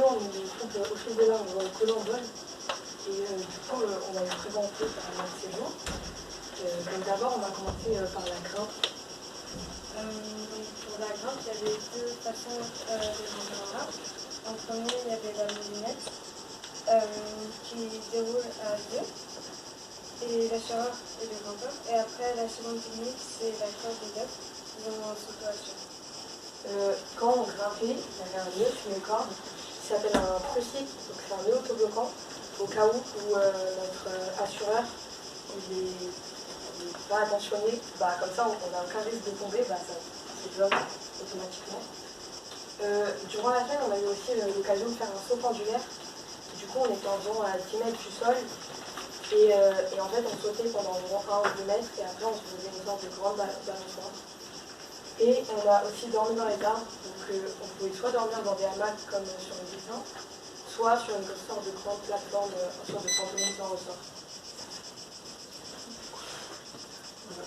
nous, on est une troupe au fil de l'art dans le Colombole. Et du coup, on va être présenté par un séjour. Donc d'abord, on va commencer par la grimpe. Pour la grimpe, il y avait deux façons de monter en arbre. En premier, il y avait la moulinette qui déroule à deux, et la chaleur et le grimpeur. Et après, la seconde technique, c'est la corde de l'œuf, en sautation. Quand on grimpait, il y avait un nœud sur une corde qui s'appelle un trucique, donc c'est un nœud autobloquant, au cas où notre assureur n'est pas attentionné, comme ça on a aucun risque de tomber, ça se bloque automatiquement. Durant la semaine, on a eu aussi l'occasion de faire un saut pendulaire. Du coup, on était environ à 10 mètres du sol. Et en fait, on sautait pendant environ 1 ou 2 mètres. Et après, on se faisait une sorte de grande balançoire. Et on a aussi dormi dans les arbres. Donc, on pouvait soit dormir dans des hamacs comme sur le dessin, soit sur une sorte de grande plateforme, une sorte de trampoline sans ressort. Voilà.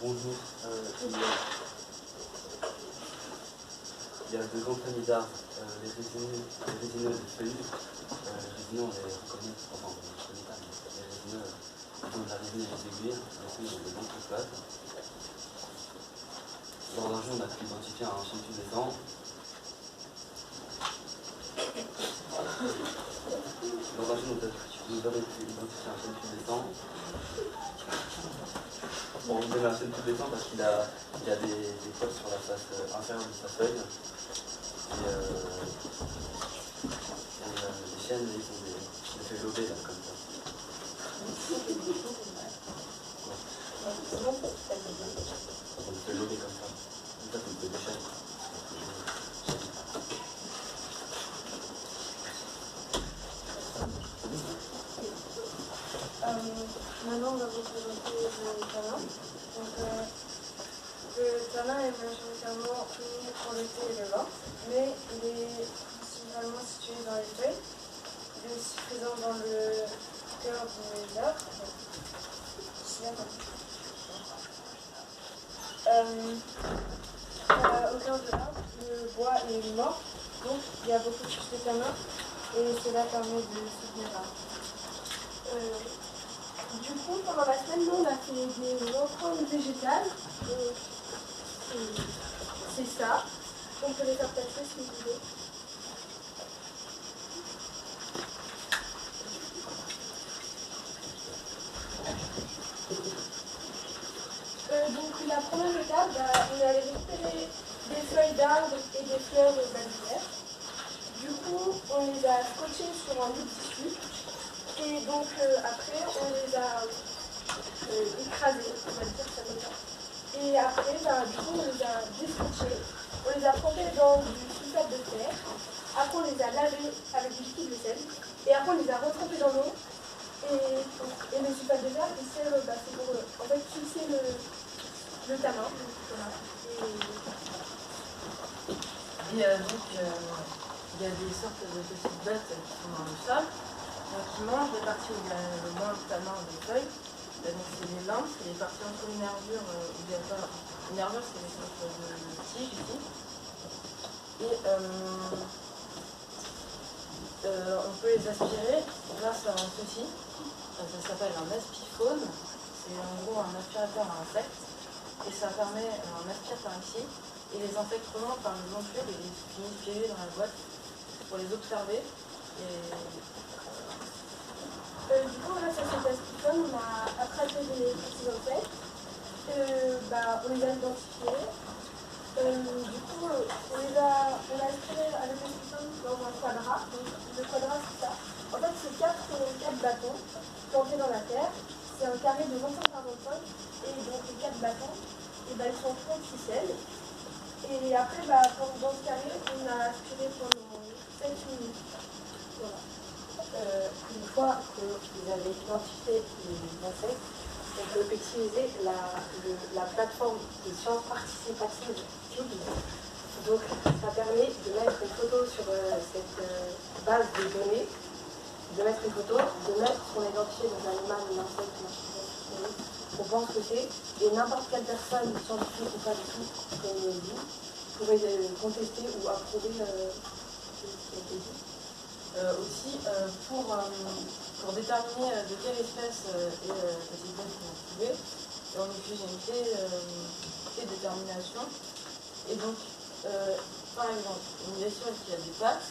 Bonjour. Il y a deux grandes familles d'arbres, les résineux et les feuillus. Les résineux, on les reconnaît, enfin, on ne les reconnaît pas, mais les résineux, ils ont de la résine et des aiguilles, les feuilles ont des longues coupades. Lors d'un jeu, on a pu identifier un chêne pubescent. Lors d'un jeu, nous avons pu identifier un chêne pubescent. On vous donne un chêne pubescent parce qu'il a des poils sur la face inférieure de sa feuille. Et les chênes, ils ont des feuilles lobées, là, comme ça. Des feuilles lobées comme ça. Comme ça, c'est des chênes. Maintenant, on va vous présenter le tanin. Donc, le tanin est majoritairement connu pour l'été et le vent, mais il est principalement situé dans les feuilles. Il est aussi présent dans le cœur des arbres. Au cœur de l'arbre, le bois est mort, donc il y a beaucoup de tanin et cela permet de soutenir l'arbre. Du coup, pendant la semaine, nous, on a fait des empreintes végétales. C'est ça. On peut les faire passer si vous voulez. Donc, la première étape, on allait récupérer des feuilles d'arbres et des fleurs balnéaires. Du coup, on les a scotchées sur un bout de tissu. Et donc après, on les a écrasés, on va dire ça comme ça. Et après, du coup, on les a descotchés, on les a trempés dans du sulfate de fer. Après, on les a lavés avec du liquide vaisselle. Et après, on les a retrempés dans l'eau. Et le sulfate de fer, il sert, c'est pour en fait fixer le tanin. Voilà. Et donc, il y a des sortes de petites bêtes qui sont dans le sol. Donc ils mangent les parties où il y a le moins de tanin des feuilles. Donc c'est les limbes, c'est les parties entre une nervure où il y a pas. Une nervure, c'est les sortes de tiges ici. Et on peut les aspirer grâce à ceci. Ça s'appelle un aspiphone. C'est en gros un aspirateur à insectes. Et ça permet, on aspire par ici. Et les insectes remontent par le ventricule et ils finissent piégés dans la boîte pour les observer. Du coup, grâce à cet aspiphone, on a attrapé des petits insectes. On les a identifiés. Du coup, on a aspiré avec l'aspiphone dans un quadrat. Donc, le quadrat, c'est ça. En fait, c'est 4 bâtons plantés dans la terre. C'est un carré de 25 par 25. Et donc, les 4 bâtons, ils sont faits de ficelle. Et après, dans ce carré, on a aspiré pendant 7 minutes. Voilà. Une fois que vous avez identifié les insectes, on peut utiliser la plateforme de sciences participatives Cube. Donc ça permet de mettre une photo sur cette base de données, de mettre une photo, de mettre son identifié dans l'animal, l'insecte, on pense que c'est, et n'importe quelle personne, scientifique ou pas du tout, comme on dit, pourrais contester ou approuver ce qui a été dit. Aussi, pour déterminer de quelle espèce est cette espèce qu'on a trouvée, on utilise une clé de détermination. Et donc, par exemple, une bestiole qui a des pattes,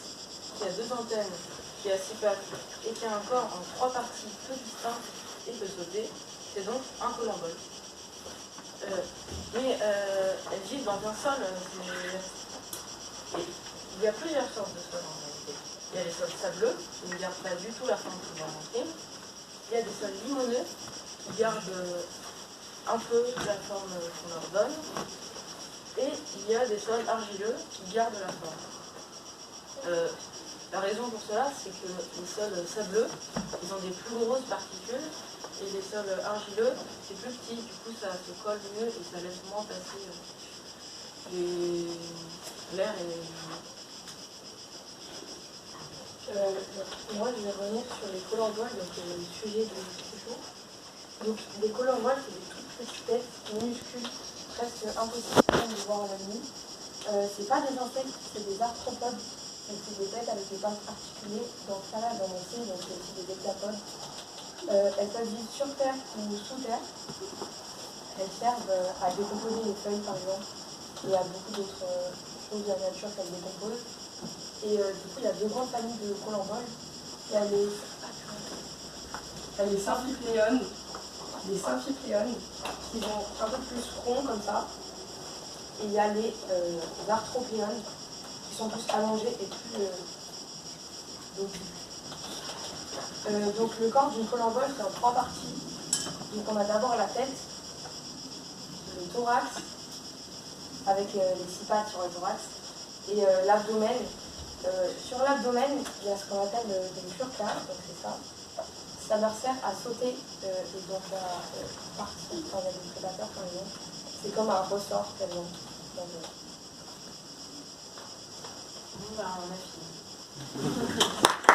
qui a 2 antennes, qui a 6 pattes et qui a un corps en 3 parties peu distinctes et peut sauter, c'est donc un colambole. Mais elles vivent dans un sol. Il y a plusieurs sortes de sols en réalité. Il y a les sols sableux, qui ne gardent pas du tout la forme qu'ils vont manquer. Il y a des sols limoneux, qui gardent un peu la forme qu'on leur donne. Et il y a des sols argileux qui gardent la forme. La raison pour cela, c'est que les sols sableux, ils ont des plus grosses particules, et les sols argileux, c'est plus petit, du coup ça se colle mieux et ça laisse moins passer l'air et Moi, je vais revenir sur les colamboles, donc le sujet du jour. Donc, les colamboles, c'est des toutes petites têtes minuscules, presque impossibles de voir la nuit. C'est pas des insectes, c'est des arthropodes. Donc, c'est des têtes avec des pattes articulées. Dans ce cas-là, dans mon film, donc c'est aussi des hexapodes. Elles peuvent vivre sur terre ou sous terre. Elles servent à décomposer les feuilles, par exemple, et à beaucoup d'autres choses de la nature qu'elles décomposent. Et du coup, il y a 2 grandes familles de colamboles. Il y a les symphypléones, qui sont un peu plus ronds comme ça. Et il y a les arthropléones, qui sont plus allongés et plus donc le corps d'une colambole, c'est en 3 parties. Donc on a d'abord la tête, le thorax, avec les 6 pattes sur le thorax, et l'abdomen. Sur l'abdomen, il y a ce qu'on appelle des furcas, donc c'est ça. Ça leur sert à sauter, et donc à partir quand il y a des prédateurs, par exemple. C'est comme un ressort qu'elles ont. on a fini.